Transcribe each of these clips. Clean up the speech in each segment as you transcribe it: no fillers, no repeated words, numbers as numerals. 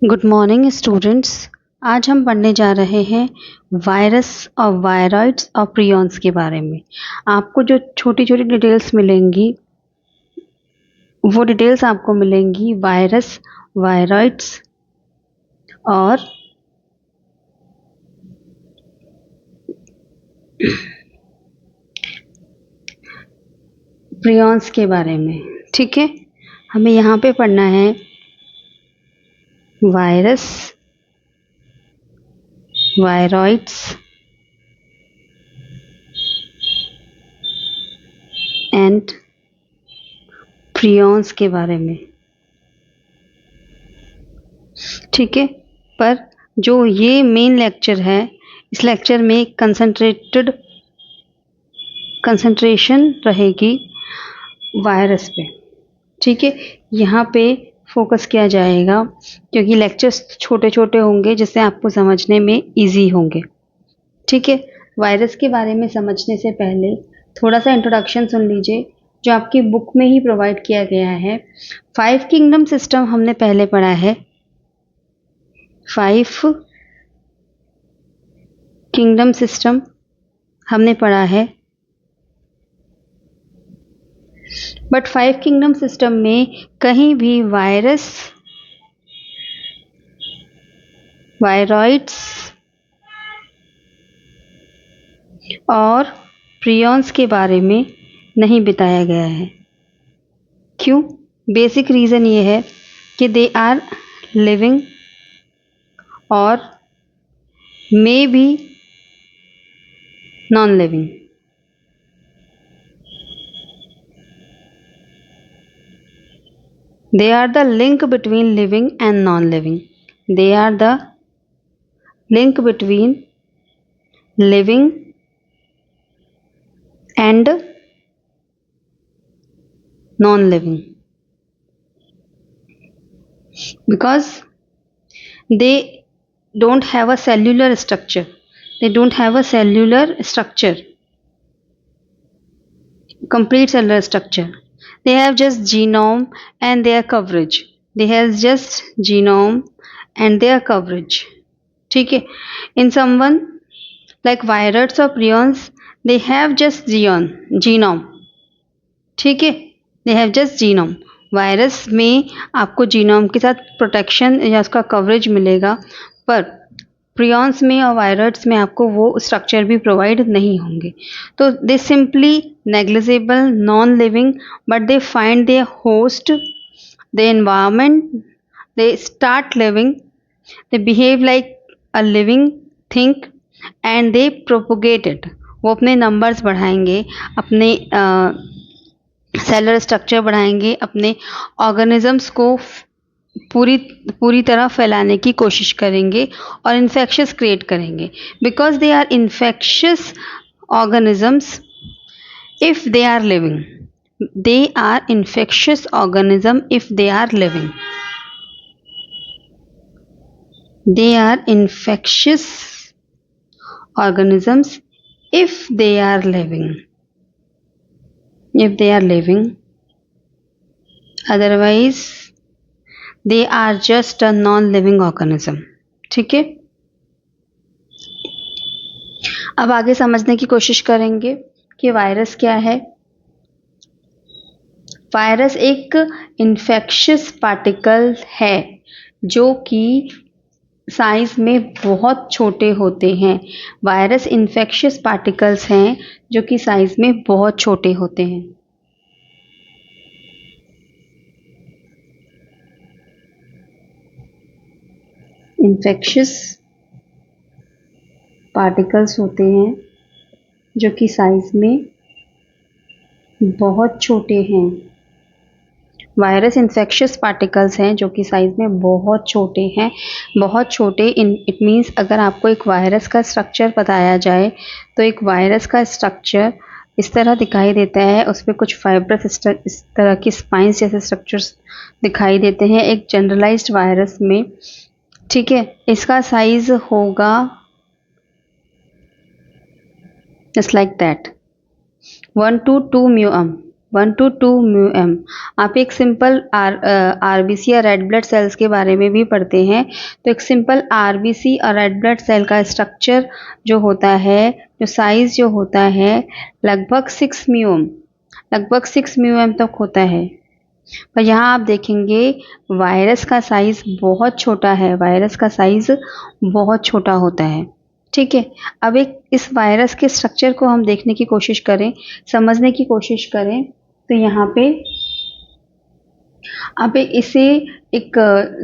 Good morning students. आज हम पढ़ने जा रहे हैं वायरस और वायरॉइड्स और प्रियॉन्स के बारे में। आपको जो छोटी छोटी डिटेल्स मिलेंगी वो डिटेल्स आपको मिलेंगी वायरस, वायरॉइड्स और प्रियॉन्स के बारे में। ठीक है, हमें यहाँ पे पढ़ना है वायरस, वायरॉइड्स एंड प्रियॉन्स के बारे में। ठीक है, पर जो ये मेन लेक्चर है, इस लेक्चर में कंसंट्रेशन रहेगी वायरस पे। ठीक है, यहाँ पे फोकस किया जाएगा क्योंकि लेक्चर्स छोटे छोटे होंगे जिससे आपको समझने में इजी होंगे। ठीक है, वायरस के बारे में समझने से पहले थोड़ा सा इंट्रोडक्शन सुन लीजिए जो आपकी बुक में ही प्रोवाइड किया गया है। 5 किंगडम सिस्टम हमने पहले पढ़ा है। 5 किंगडम सिस्टम हमने पढ़ा है, बट 5 किंगडम सिस्टम में कहीं भी वायरस, वायरॉइड्स और प्रियॉन्स के बारे में नहीं बताया गया है। क्यों? बेसिक रीज़न ये है कि दे आर लिविंग और may be non living. They are the link between living and non-living. They are the link between living and non-living because they don't have a cellular structure. They don't have a cellular structure, complete cellular structure. They have just genome and their coverage. They have just genome and their coverage. ठीक है, in someone like viruses or prions, they have just genome. ठीक है, they have just genome. Virus में आपको genome के साथ protection या उसका कवरेज मिलेगा, पर प्रियॉन्स में और वायरस में आपको वो स्ट्रक्चर भी प्रोवाइड नहीं होंगे। तो दे simply negligible, non living, but they find there host, the environment, they start living, they behave like a living thing and they propagate it. वो अपने नंबर्स बढ़ाएंगे, अपने सेलर स्ट्रक्चर बढ़ाएंगे, अपने ऑर्गेनिजम्स को पूरी तरह फैलाने की कोशिश करेंगे और इन्फेक्शस क्रिएट करेंगे। Because they are infectious organisms if they are living, they are infectious organism if they are living, they are infectious organisms if they are living, otherwise they are just a non-living organism. ठीक है, अब आगे समझने की कोशिश करेंगे कि virus क्या है। वायरस एक इन्फेक्शियस पार्टिकल है जो कि साइज में बहुत छोटे होते हैं। वायरस इन्फेक्शियस पार्टिकल्स हैं जो कि साइज में बहुत छोटे होते हैं। इन्फेक्शियस पार्टिकल्स होते हैं जो कि साइज में बहुत छोटे हैं। वायरस इन्फेक्शियस पार्टिकल्स हैं जो कि साइज में बहुत छोटे हैं। बहुत छोटे इट मीन्स अगर आपको एक वायरस का स्ट्रक्चर बताया जाए तो एक वायरस का स्ट्रक्चर इस तरह दिखाई देता है, उस पर कुछ फाइब्रस इस तरह की स्पाइंस जैसे स्ट्रक्चर्स दिखाई देते हैं एक जनरलाइज्ड वायरस में। ठीक है, इसका साइज होगा just like that 1 to 2 म्यूम, 1 to 2 μm। आप एक सिंपल आरबीसी या रेड ब्लड सेल्स के बारे में भी पढ़ते हैं। तो एक सिंपल आरबीसी और रेड ब्लड सेल का स्ट्रक्चर जो होता है, जो साइज जो होता है, लगभग 6 μm तक होता है। पर यहाँ आप देखेंगे वायरस का साइज बहुत छोटा है, वायरस का साइज बहुत छोटा होता है। ठीक है, अब एक इस वायरस के स्ट्रक्चर को हम देखने की कोशिश करें, समझने की कोशिश करें, तो यहाँ पे आप इसे एक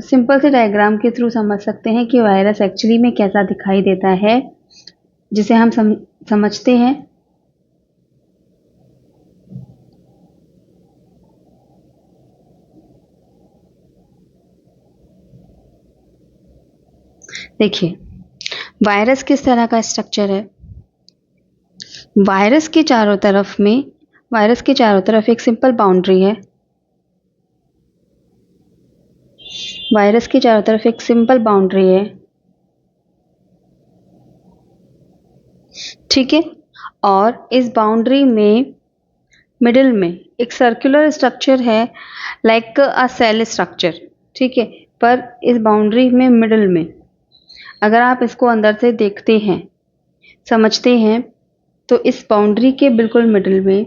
सिंपल से डायग्राम के थ्रू समझ सकते हैं कि वायरस एक्चुअली में कैसा दिखाई देता है, जिसे हम समझते हैं। देखिए वायरस किस तरह का स्ट्रक्चर है। वायरस के चारों तरफ एक सिंपल बाउंड्री है। वायरस के चारों तरफ एक सिंपल बाउंड्री है। ठीक है, और इस बाउंड्री में मिडिल में एक सर्कुलर स्ट्रक्चर है, लाइक अ सेल स्ट्रक्चर। ठीक है, पर इस बाउंड्री में मिडिल में अगर आप इसको अंदर से देखते हैं, समझते हैं, तो इस बाउंड्री के बिल्कुल मिडिल में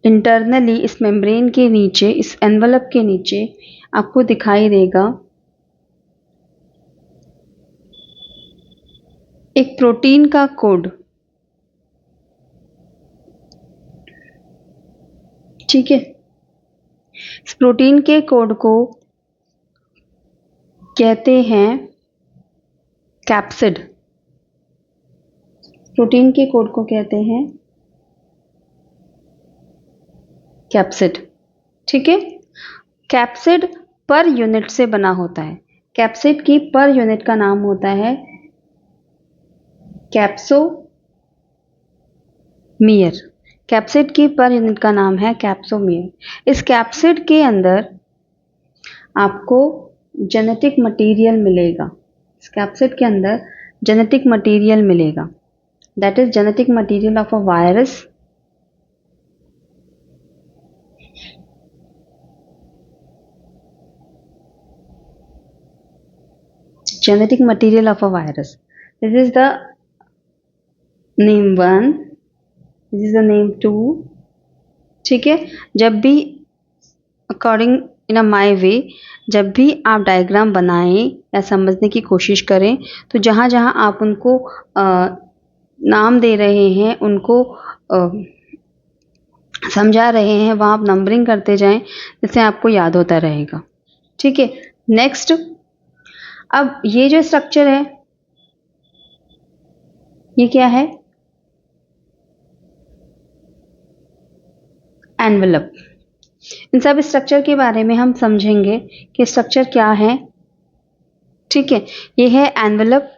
इंटरनली इस मेम्ब्रेन के नीचे, इस एनवलप के नीचे आपको दिखाई देगा एक प्रोटीन का कोड। ठीक है, इस प्रोटीन के कोड को कहते हैं कैप्सिड। प्रोटीन के कोड को कहते हैं कैप्सिड। ठीक है, कैप्सिड पर यूनिट से बना होता है। कैप्सिड की पर यूनिट का नाम होता है कैप्सोमियर। कैप्सिड की पर यूनिट का नाम है कैप्सोमियर। इस कैप्सिड के अंदर आपको जेनेटिक मटेरियल मिलेगा। इस कैप्सिड के अंदर जेनेटिक मटेरियल मिलेगा, that is genetic material of a virus. Genetic material of a virus. This is the name 1, this is the name 2। ठीक है, जब भी अकॉर्डिंग इन अ माई वे, जब भी आप डायग्राम बनाएं या समझने की कोशिश करें, तो जहाँ जहाँ आप उनको नाम दे रहे हैं, उनको समझा रहे हैं, वहाँ आप नंबरिंग करते जाएं, जिससे आपको याद होता रहेगा। ठीक है, नेक्स्ट, अब ये जो स्ट्रक्चर है, ये क्या है? एनवेलप। इन सब स्ट्रक्चर के बारे में हम समझेंगे कि स्ट्रक्चर क्या है। ठीक है, ये है एनवेलप।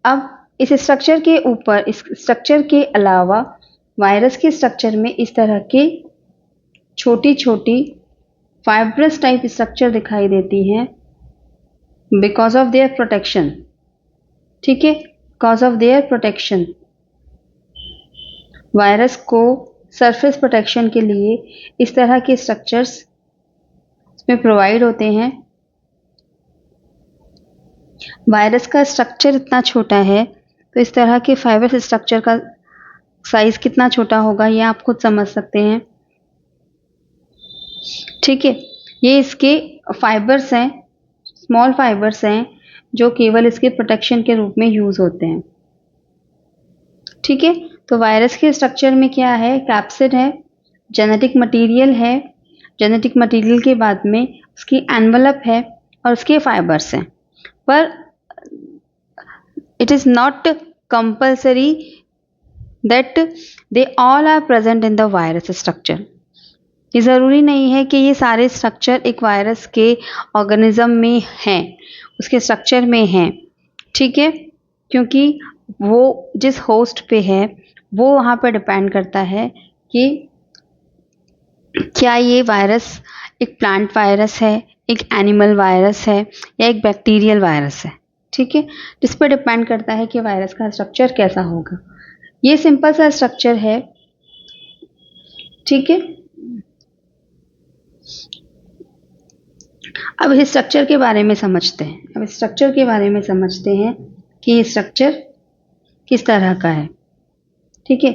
अब इस स्ट्रक्चर के ऊपर, इस स्ट्रक्चर के अलावा वायरस के स्ट्रक्चर में इस तरह की छोटी छोटी फाइब्रस टाइप स्ट्रक्चर दिखाई देती हैं बिकॉज ऑफ देयर प्रोटेक्शन। ठीक है, because of their protection, virus को सरफेस प्रोटेक्शन के लिए इस तरह के स्ट्रक्चर्स इसमें प्रोवाइड होते हैं। वायरस का स्ट्रक्चर इतना छोटा है, तो इस तरह के फाइबरस स्ट्रक्चर का साइज कितना छोटा होगा, ये आप खुद समझ सकते हैं। ठीक है, ये इसके फाइबर्स हैं, स्मॉल फाइबर्स हैं, जो केवल इसके प्रोटेक्शन के रूप में यूज होते हैं। ठीक है, तो वायरस के स्ट्रक्चर में क्या है? कैप्सिड है, जेनेटिक मटेरियल है, जेनेटिक मटेरियल के बाद में उसकी एनवलप है और उसके फाइबर्स हैं। पर it is not compulsory that they all are present in the virus structure. ये ज़रूरी नहीं है कि ये सारे स्ट्रक्चर एक वायरस के ऑर्गेनिज्म में हैं, उसके स्ट्रक्चर में हैं। ठीक है, क्योंकि वो जिस होस्ट पे है वो वहाँ पर डिपेंड करता है कि क्या ये वायरस एक प्लांट वायरस है, एक एनिमल वायरस है या एक बैक्टीरियल वायरस है। ठीक है, जिस पर डिपेंड करता है कि वायरस का स्ट्रक्चर कैसा होगा। ये सिंपल सा स्ट्रक्चर है। ठीक है, अब इस स्ट्रक्चर के बारे में समझते हैं। अब स्ट्रक्चर के बारे में समझते हैं कि ये स्ट्रक्चर किस तरह का है। ठीक है,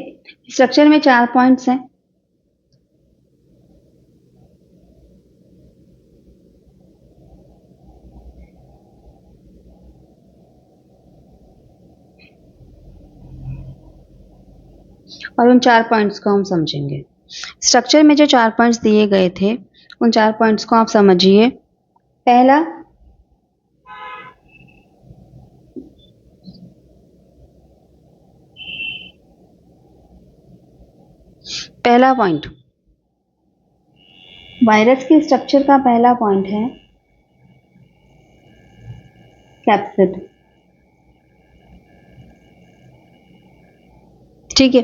स्ट्रक्चर में 4 पॉइंट्स हैं। और उन 4 पॉइंट्स को हम समझेंगे। स्ट्रक्चर में जो 4 पॉइंट्स दिए गए थे, उन 4 पॉइंट्स को आप समझिए। पहला पॉइंट, वायरस के स्ट्रक्चर का पहला पॉइंट है कैप्सिड। ठीक है,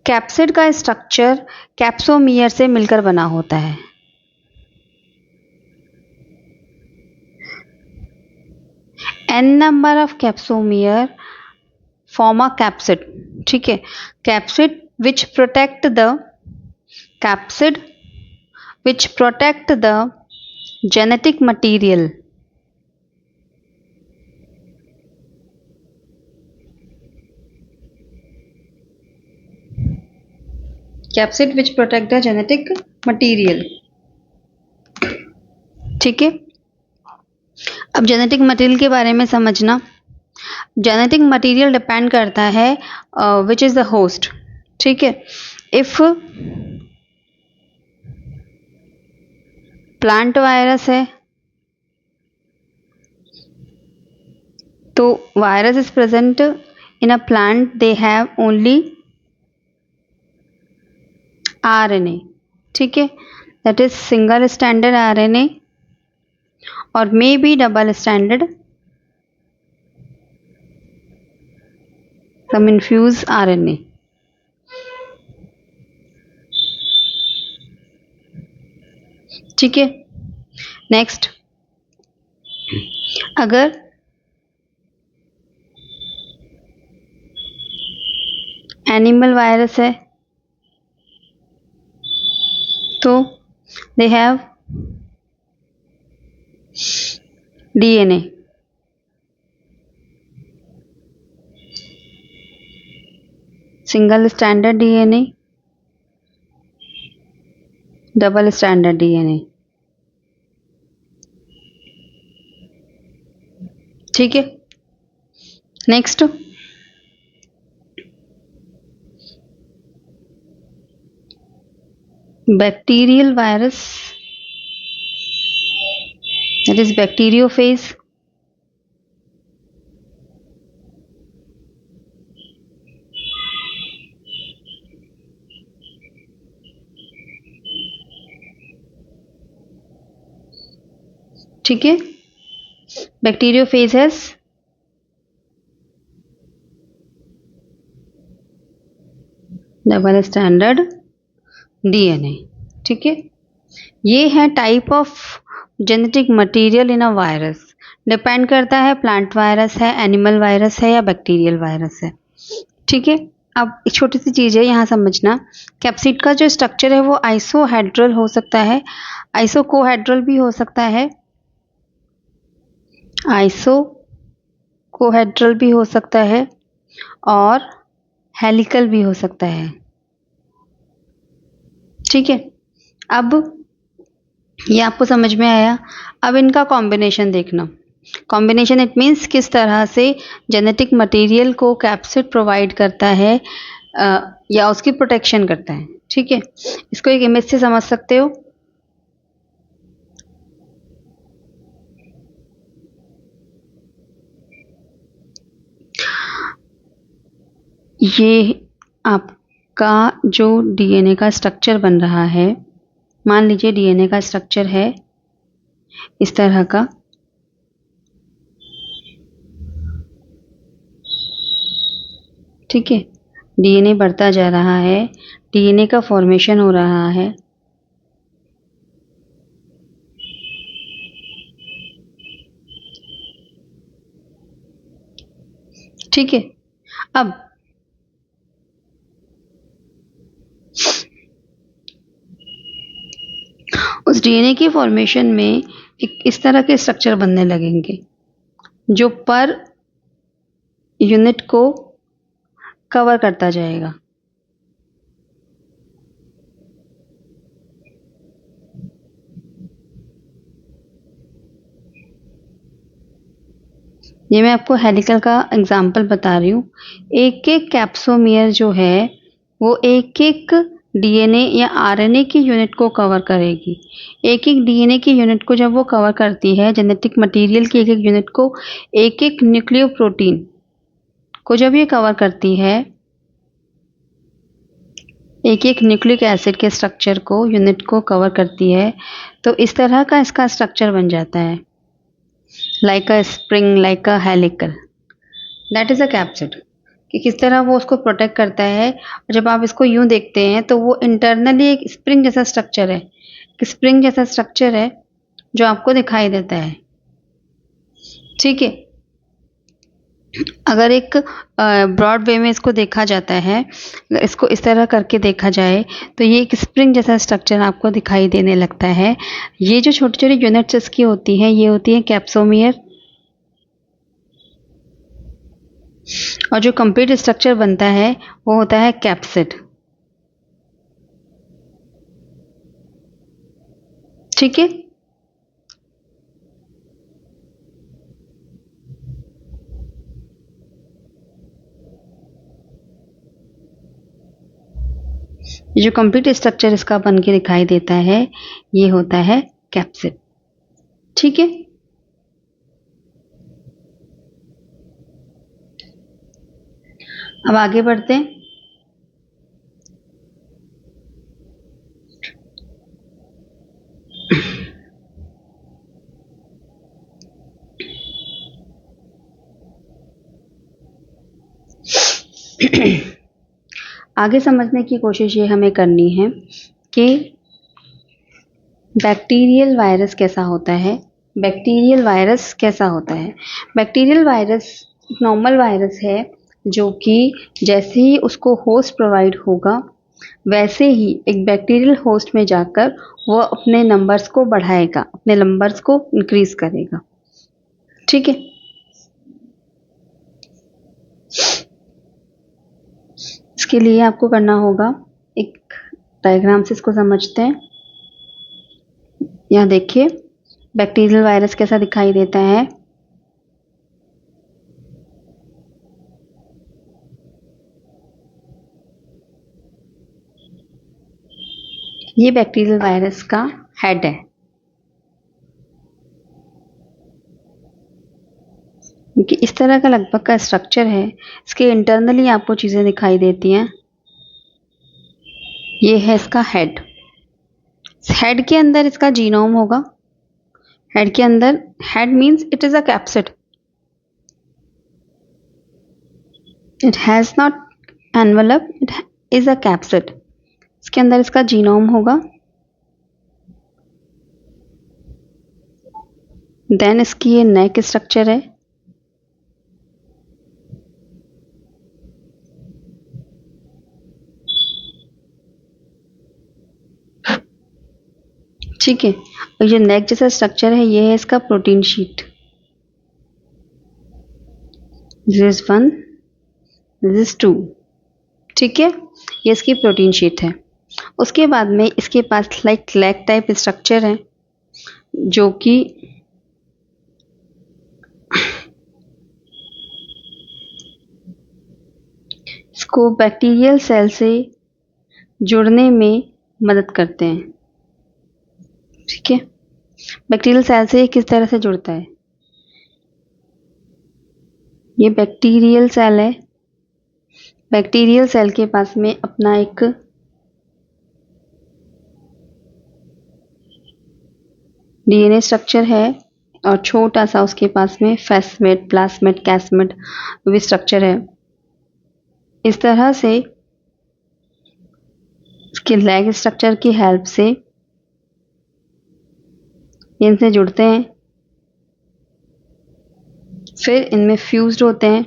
कैप्सिड का स्ट्रक्चर कैप्सोमियर से मिलकर बना होता है। n number of capsomere form a capsid. ठीक है, capsid which protect the genetic material capsid which protect the genetic material. ठीक है, अब जेनेटिक मटेरियल के बारे में समझना। जेनेटिक मटेरियल डिपेंड करता है विच इज द होस्ट। ठीक है, इफ प्लांट वायरस है तो virus is present in a plant, they have only RNA। ठीक है, that is single standard RNA और may be double standard some infused RNA। ठीक है, नेक्स्ट, अगर एनिमल वायरस है तो they have DNA। Single standard DNA, double standard DNA। ठीक है, next, bacterial virus, that is bacteriophage. ठीक है, bacteriophage has double standard DNA। ठीक है, ये है type of genetic material in a virus. Depend करता है प्लांट वायरस है, एनिमल वायरस है या बैक्टीरियल वायरस है। ठीक है, अब एक छोटी सी चीज़ है यहाँ समझना। कैप्सिड का जो स्ट्रक्चर है वो आइसोहेड्रल हो सकता है, आइसोकोहेड्रल भी हो सकता है, आइसोकोहेड्रल भी हो सकता है और हेलिकल भी हो सकता है। ठीक है, अब ये आपको समझ में आया। अब इनका कॉम्बिनेशन देखना। कॉम्बिनेशन इट मीन्स किस तरह से जेनेटिक मटेरियल को कैप्सिड प्रोवाइड करता है या उसकी प्रोटेक्शन करता है। ठीक है, इसको एक इमेज से समझ सकते हो। ये आपका जो DNA का स्ट्रक्चर बन रहा है, मान लीजिए DNA का स्ट्रक्चर है इस तरह का। ठीक है, DNA बढ़ता जा रहा है, DNA का फॉर्मेशन हो रहा है। ठीक है, अब उस डीएनए की फॉर्मेशन में एक इस तरह के स्ट्रक्चर बनने लगेंगे जो पर यूनिट को कवर करता जाएगा। ये मैं आपको हेलिकल का एग्जाम्पल बता रही हूँ। एक एक कैप्सोमियर जो है वो एक एक डीएनए या आरएनए की यूनिट को कवर करेगी। एक एक डीएनए की यूनिट को जब वो कवर करती है, जेनेटिक मटेरियल की एक एक यूनिट को, एक एक न्यूक्लियोप्रोटीन को जब ये कवर करती है, एक एक न्यूक्लिक एसिड के स्ट्रक्चर को, यूनिट को कवर करती है, तो इस तरह का इसका स्ट्रक्चर बन जाता है, like a spring, like a helical. That is a capsid. कि किस तरह वो उसको प्रोटेक्ट करता है। और जब आप इसको यूं देखते हैं तो वो इंटरनली एक स्प्रिंग जैसा स्ट्रक्चर है, कि स्प्रिंग जैसा स्ट्रक्चर है जो आपको दिखाई देता है। ठीक है, अगर एक ब्रॉड वे में इसको देखा जाता है, इसको इस तरह करके देखा जाए तो ये एक स्प्रिंग जैसा स्ट्रक्चर आपको दिखाई देने लगता है। ये जो छोटी छोटी यूनिट्स इसकी होती हैं, ये होती है कैप्सोमियर, और जो कंप्लीट स्ट्रक्चर बनता है वो होता है कैप्सिड। ठीक है, ये जो कंप्लीट स्ट्रक्चर इसका बन के दिखाई देता है ये होता है कैप्सिड। ठीक है, अब आगे बढ़ते हैं। आगे समझने की कोशिश ये हमें करनी है कि बैक्टीरियल वायरस कैसा होता है। बैक्टीरियल वायरस कैसा होता है? बैक्टीरियल वायरस नॉर्मल वायरस है जो कि जैसे ही उसको होस्ट प्रोवाइड होगा वैसे ही एक बैक्टीरियल होस्ट में जाकर वो अपने नंबर्स को बढ़ाएगा, अपने नंबर्स को इंक्रीज करेगा। ठीक है, इसके लिए आपको करना होगा, एक डायग्राम से इसको समझते हैं। यहाँ देखिए बैक्टीरियल वायरस कैसा दिखाई देता है। ये बैक्टीरियल वायरस का हेड है, क्योंकि इस तरह का लगभग का स्ट्रक्चर है। इसके इंटरनली आपको चीजें दिखाई देती हैं। ये है इसका हेड। हेड के अंदर इसका जीनोम होगा। हेड के अंदर, head means it is a capsid, it has not envelope, it is a capsid. इसके अंदर इसका जीनोम होगा। देन इसकी ये नेक स्ट्रक्चर है। ठीक है, और ये नेक जैसा स्ट्रक्चर है, ये है इसका protein sheet. This is 1, this is 2। ठीक है, ये इसकी प्रोटीन शीट है। उसके बाद में इसके पास लाइक लैग टाइप स्ट्रक्चर है जो कि इसको बैक्टीरियल सेल से जुड़ने में मदद करते हैं। ठीक है, बैक्टीरियल सेल से किस तरह से जुड़ता है? ये बैक्टीरियल सेल है। बैक्टीरियल सेल के पास में अपना एक डीएनए स्ट्रक्चर है और छोटा सा उसके पास में फेस्मेट, प्लास्मेट, कैस्मेट भी स्ट्रक्चर है। इस तरह से इसके लैग स्ट्रक्चर की हेल्प से इनसे जुड़ते हैं, फिर इनमें फ्यूज्ड होते हैं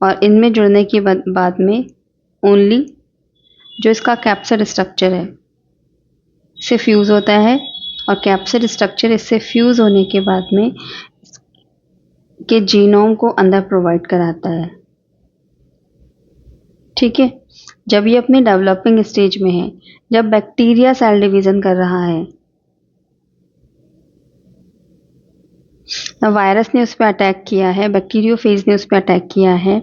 और इनमें जुड़ने के बाद में ओनली जो इसका कैप्सिड स्ट्रक्चर है से फ्यूज होता है और कैप्सिड स्ट्रक्चर इससे फ्यूज होने के बाद में के जीनोम को अंदर प्रोवाइड कराता है। ठीक है, जब ये अपने डेवलपिंग स्टेज में है, जब बैक्टीरिया सेल डिवीजन कर रहा है, वायरस ने उस पर अटैक किया है, बैक्टीरियोफेज ने उस पर अटैक किया है,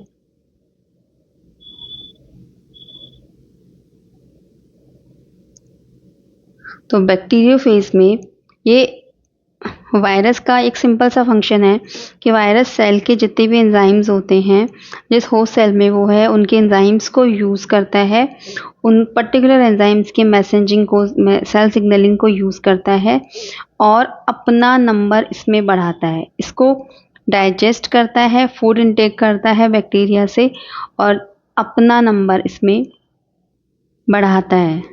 तो बैक्टीरियोफेज में ये वायरस का एक सिंपल सा फंक्शन है कि वायरस सेल के जितने भी एंजाइम्स होते हैं जिस होस्ट सेल में वो है, उनके एंजाइम्स को यूज़ करता है, उन पर्टिकुलर एंजाइम्स के मैसेजिंग को, सेल सिग्नलिंग को यूज़ करता है और अपना नंबर इसमें बढ़ाता है। इसको डाइजेस्ट करता है, फूड इनटेक करता है बैक्टीरिया से और अपना नंबर इसमें बढ़ाता है।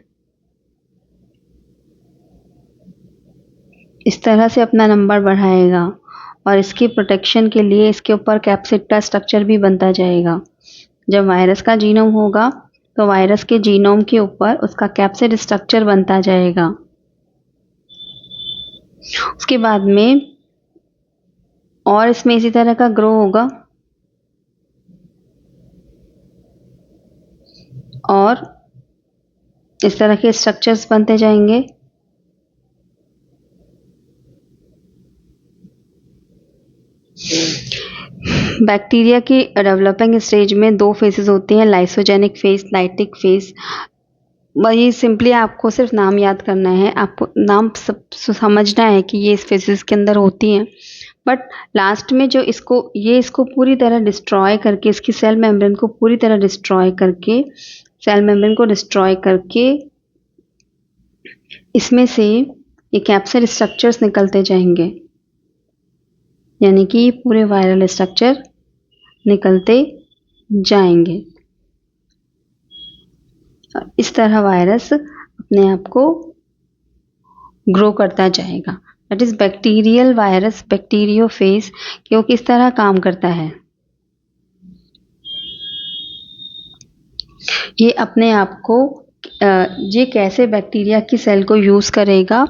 इस तरह से अपना नंबर बढ़ाएगा और इसकी प्रोटेक्शन के लिए इसके ऊपर कैप्सिड का स्ट्रक्चर भी बनता जाएगा। जब वायरस का जीनोम होगा तो वायरस के जीनोम के ऊपर उसका कैप्सिड स्ट्रक्चर बनता जाएगा। उसके बाद में और इसमें इसी तरह का ग्रो होगा और इस तरह के स्ट्रक्चर्स बनते जाएंगे। बैक्टीरिया की डेवलपिंग स्टेज में 2 फेजेस होती हैं, लाइसोजेनिक फेज, लाइटिक फेज। वही सिंपली आपको सिर्फ नाम याद करना है, आपको नाम समझना है कि ये इस फेजेस के अंदर होती हैं, बट लास्ट में जो इसको पूरी तरह डिस्ट्रॉय करके, इसकी सेल मेम्ब्रेन को पूरी तरह डिस्ट्रॉय करके, सेल मेम्ब्रेन को डिस्ट्रॉय करके इसमें से ये कैप्सिड स्ट्रक्चर्स निकलते जाएंगे, यानी कि पूरे वायरल स्ट्रक्चर निकलते जाएंगे। इस तरह वायरस अपने आप को ग्रो करता जाएगा। That is bacterial virus, bacteriophage, क्योंकि इस तरह काम करता है। ये अपने आप को ये कैसे बैक्टीरिया की सेल को यूज करेगा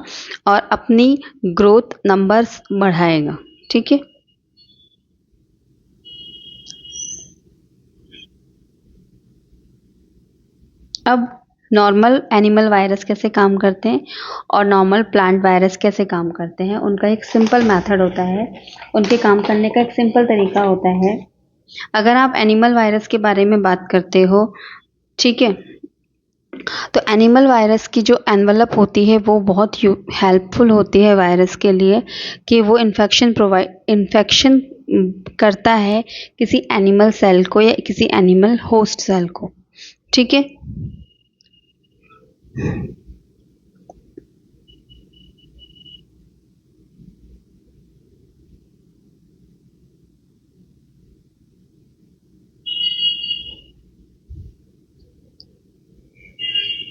और अपनी ग्रोथ नंबर्स बढ़ाएगा। ठीक है, अब नॉर्मल एनिमल वायरस कैसे काम करते हैं और नॉर्मल प्लांट वायरस कैसे काम करते हैं, उनका एक सिंपल मेथड होता है, उनके काम करने का एक सिंपल तरीका होता है। अगर आप एनिमल वायरस के बारे में बात करते हो, ठीक है, तो एनिमल वायरस की जो एनवलप होती है वो बहुत हेल्पफुल होती है वायरस के लिए कि वो इन्फेक्शन करता है किसी एनिमल सेल को या किसी एनिमल होस्ट सेल को। ठीक है,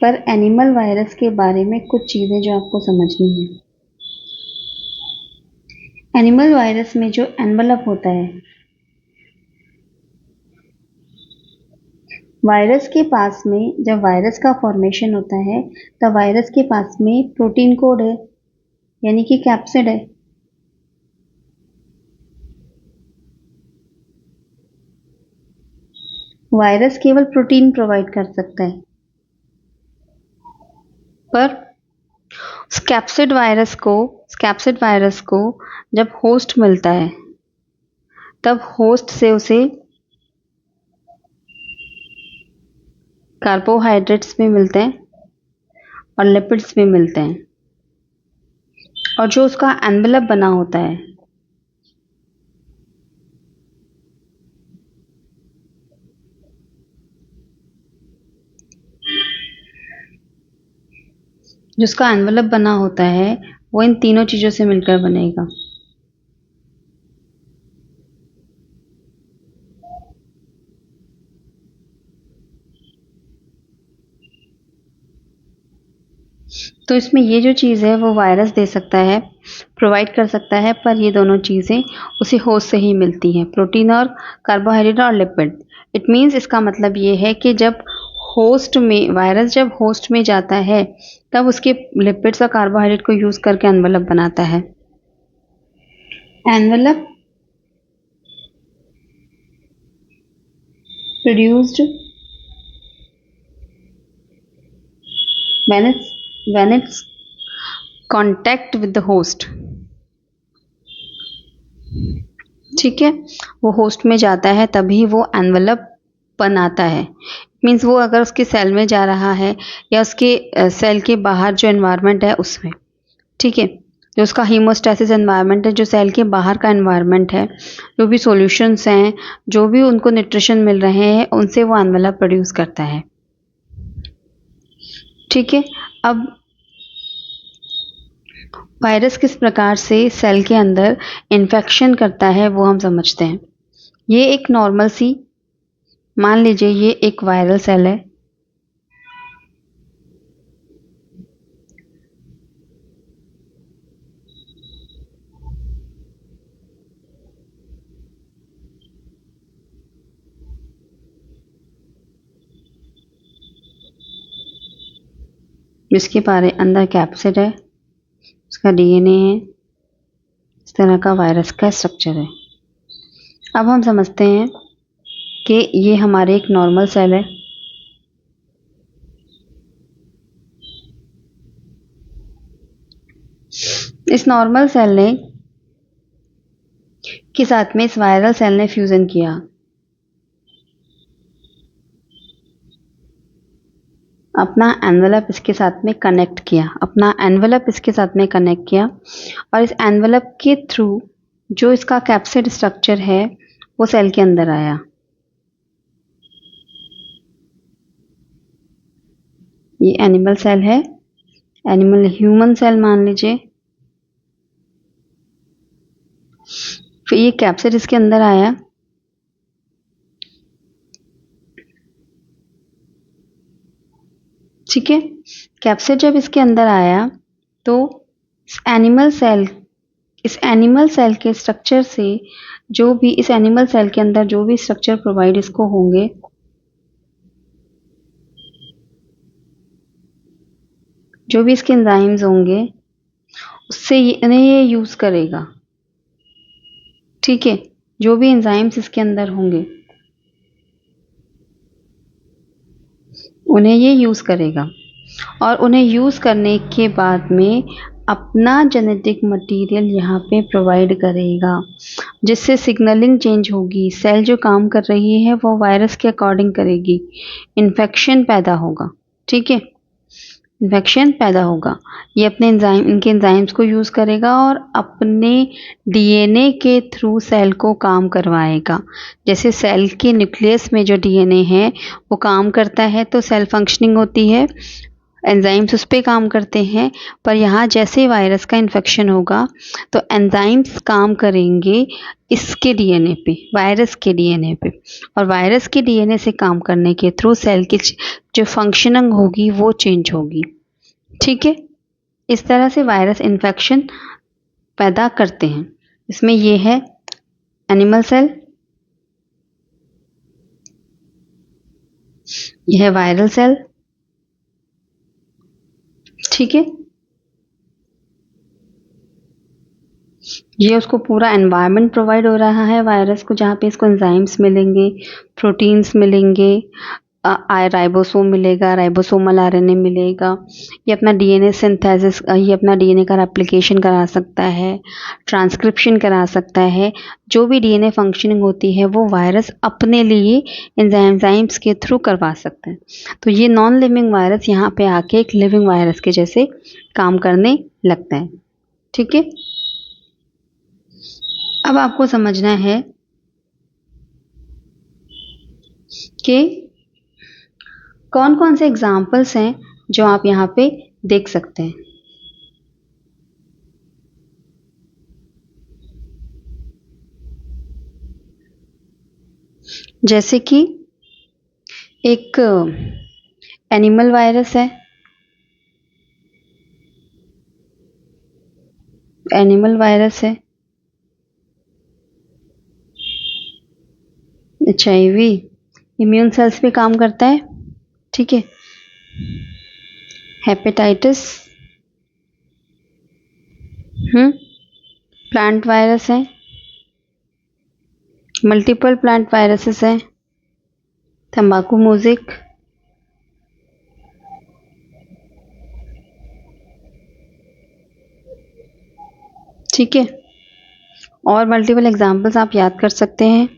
पर एनिमल वायरस के बारे में कुछ चीज़ें जो आपको समझनी है। एनिमल वायरस में जो एनवलप होता है, वायरस के पास में जब वायरस का फॉर्मेशन होता है तब वायरस के पास में प्रोटीन कोड है, यानी कि कैप्सिड है। वायरस केवल प्रोटीन प्रोवाइड कर सकता है, पर उस कैप्सिड वायरस को जब होस्ट मिलता है तब होस्ट से उसे कार्बोहाइड्रेट्स में मिलते हैं और लिपिड्स में मिलते हैं, और जो उसका एनवेलप बना होता है वो इन तीनों चीजों से मिलकर बनेगा। तो इसमें ये जो चीज़ है वो वायरस दे सकता है, प्रोवाइड कर सकता है, पर ये दोनों चीज़ें उसी होस्ट से ही मिलती हैं, प्रोटीन और कार्बोहाइड्रेट और लिपिड। इट मीन्स इसका मतलब ये है कि जब होस्ट में, वायरस जब होस्ट में जाता है तब उसके लिपिड्स और कार्बोहाइड्रेट को यूज करके एनवेलप बनाता है। Envelope produced when it's contact with the host। ठीक है, वो होस्ट में जाता है तभी वो एनवेलप बनाता है। मीन्स वो अगर उसके सेल में जा रहा है या उसके सेल के बाहर जो एनवायरनमेंट है उसमें, ठीक है, जो उसका हीमोस्टेसिस एनवायरनमेंट है, जो सेल के बाहर का एनवायरनमेंट है, जो भी सॉल्यूशंस हैं, जो भी उनको न्यूट्रिशन मिल रहे हैं, उनसे वो एनवेलप प्रोड्यूस करता है। ठीक है, अब वायरस किस प्रकार से सेल के अंदर इन्फेक्शन करता है वो हम समझते हैं। ये एक नॉर्मल सी, मान लीजिए ये एक वायरल सेल है। जिसके बारे अंदर कैप्सिड है, उसका डीएनए है, इस तरह का वायरस का स्ट्रक्चर है। अब हम समझते हैं कि ये हमारे एक नॉर्मल सेल है। इस नॉर्मल सेल ने के साथ में इस वायरल सेल ने फ्यूजन किया। अपना एनवेलप इसके साथ में कनेक्ट किया, अपना एनवेलप इसके साथ में कनेक्ट किया, और इस एनवेलप के थ्रू जो इसका कैप्सिड स्ट्रक्चर है वो सेल के अंदर आया। ये एनिमल सेल है, एनिमल ह्यूमन सेल मान लीजिए। फिर ये कैप्सिड इसके अंदर आया, ठीक है। कैप्सिड जब इसके अंदर आया तो इस एनिमल सेल के स्ट्रक्चर से जो भी इस एनिमल सेल के अंदर जो भी स्ट्रक्चर प्रोवाइड इसको होंगे, जो भी इसके एंजाइम्स होंगे, उससे इन्हें ये यूज करेगा। ठीक है, जो भी एंजाइम्स इसके अंदर होंगे उन्हें ये यूज करेगा, और उन्हें यूज करने के बाद में अपना जेनेटिक मटेरियल यहाँ पे प्रोवाइड करेगा, जिससे सिग्नलिंग चेंज होगी। सेल जो काम कर रही है वो वायरस के अकॉर्डिंग करेगी, इन्फेक्शन पैदा होगा। ठीक है, इन्फेक्शन पैदा होगा। ये अपने इनके एंजाइम्स को यूज करेगा और अपने डीएनए के थ्रू सेल को काम करवाएगा। जैसे सेल के न्यूक्लियस में जो डीएनए है वो काम करता है तो सेल फंक्शनिंग होती है, एंजाइम्स उस पर काम करते हैं। पर यहाँ जैसे वायरस का इन्फेक्शन होगा तो एंजाइम्स काम करेंगे इसके डीएनए पे, वायरस के डीएनए पे, और वायरस के डीएनए से काम करने के थ्रू सेल की जो फंक्शनिंग होगी वो चेंज होगी। ठीक है, इस तरह से वायरस इन्फेक्शन पैदा करते हैं। इसमें ये है एनिमल सेल, यह है वायरल सेल। ठीक है, ये उसको पूरा एनवायरनमेंट प्रोवाइड हो रहा है वायरस को, जहाँ पे इसको एंजाइम्स मिलेंगे, प्रोटीन्स मिलेंगे, राइबोसोम मिलेगा, राइबोसोमल आरएनए मिलेगा। ये अपना डीएनए सिंथेसिस, ये अपना डीएनए का रेप्लिकेशन करा सकता है, ट्रांसक्रिप्शन करा सकता है। जो भी डीएनए फंक्शनिंग होती है वो वायरस अपने लिए एंजाइम्स के थ्रू करवा सकता है। तो ये नॉन लिविंग वायरस यहाँ पे आके एक लिविंग वायरस के जैसे काम करने लगता है। ठीक है, अब आपको समझना है कि कौन कौन से एग्जाम्पल्स हैं जो आप यहाँ पे देख सकते हैं। जैसे कि एक एनिमल वायरस है, एनिमल वायरस है, HIV इम्यून सेल्स पे काम करता है। ठीक है। हेपेटाइटिस प्लांट वायरस है, मल्टीपल प्लांट वायरसेस है, तंबाकू मोज़ेक, ठीक है। और मल्टीपल एग्जांपल्स आप याद कर सकते हैं।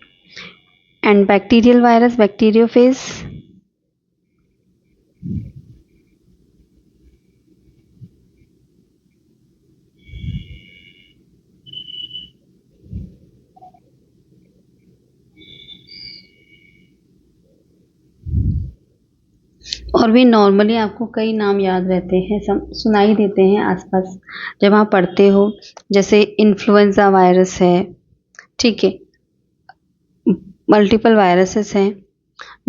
एंड बैक्टीरियल वायरस, बैक्टीरियोफेज, और भी नॉर्मली आपको कई नाम याद रहते हैं, सुनाई देते हैं आसपास जब आप पढ़ते हो, जैसे इन्फ्लुएंजा वायरस है, ठीक है। मल्टीपल वायरसेस हैं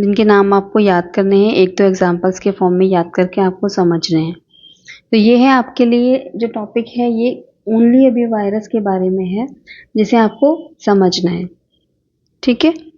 जिनके नाम आपको याद करने हैं, एक तो एग्जांपल्स के फॉर्म में याद करके आपको समझने हैं। तो ये है आपके लिए जो टॉपिक है, ये ओनली अभी वायरस के बारे में है जिसे आपको समझना है, ठीक है।